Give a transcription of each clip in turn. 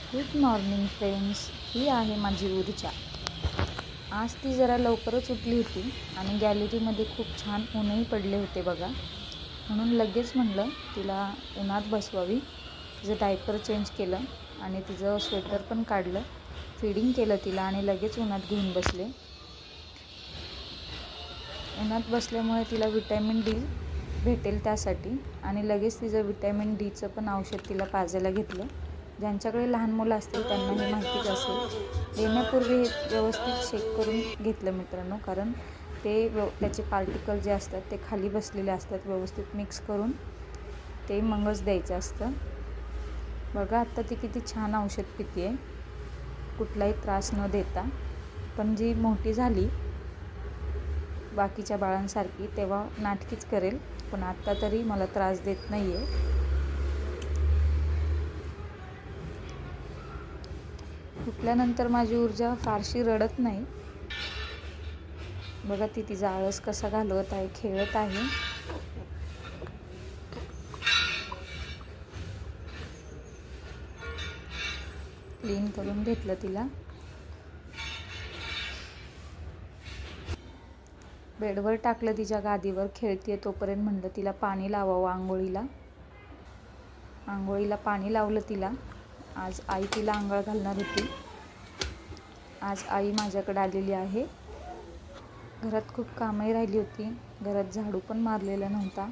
Good morning friends. ही आहे माझी ऊर्जा. आज ती जरा लवकरच उठली होती आणि गॅलरीमध्ये खूप छान ऊनही पडले होते बघा. म्हणून लगेच म्हणलं तिला उन्हात बसवावी. तिचं डायपर चेंज केलं आणि तिचं स्वेटर पण काढलं, फीडिंग केलं तिला आणि लगेच उन्हात घेऊन बसले. उन्हात बसल्यामुळे तिला विटॅमिन डी भेटेल त्यासाठी आणि लगेच तिचं विटॅमिन डीचं पण औषध तिला पाजायला घेतलं. ज्यांच्याकडे लहान मुलं असतील त्यांना हे माहितीच असेल. देण्यापूर्वी हे व्यवस्थित शेक करून घेतलं मित्रांनो, कारण त्याचे पार्टिकल जे असतात ते खाली बसलेले असतात. व्यवस्थित मिक्स करून ते मगच द्यायचं असतं. बघा आत्ता ती किती छान औषध पिते आहे, कुठलाही त्रास न देता. पण जी मोठी झाली बाकीच्या बाळांसारखी तेव्हा नाटकीच करेल, पण आत्ता तरी मला त्रास देत नाही आहे. उठल्यानंतर माझी ऊर्जा फारशी रडत नाही. बघा ती तिचा आळस कसा घालवत आहे, खेळत आहे. क्लीन करून घेतलं तिला. बेडवर टाकलं, तिच्या गादीवर खेळते. तोपर्यंत म्हणलं तिला पाणी लावावं आंघोळीला पाणी लावलं तिला. आज आई तिला आंघोळ घालणार होती. आज आई माझ्याकडे आलेली आहे. घरात खूप कामही राहिली होती. घरात झाडू पण मारलेला नव्हता.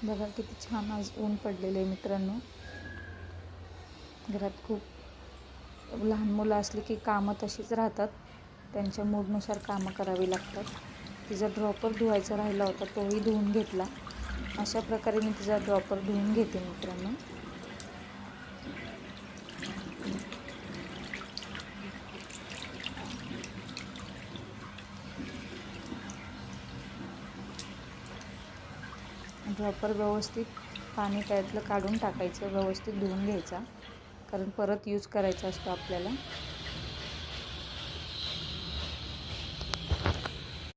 बघा किती छान आज ऊन पडलेलं आहे मित्रांनो. घरात खूप लहान मुलं असली की कामं तशीच राहतात. त्यांच्या मूडनुसार कामं करावी लागतात. तिचा ड्रॉपर धुवायचा राहिला होता, तोही धुवून घेतला. अशा प्रकारे मी तिचा ड्रॉपर धुवून घेते मित्रांनो. ड्रॉपर व्यवस्थित पाणी त्यातलं काढून टाकायचं, व्यवस्थित धुवून घ्यायचा, कारण परत यूज करायचा असतो आपल्याला.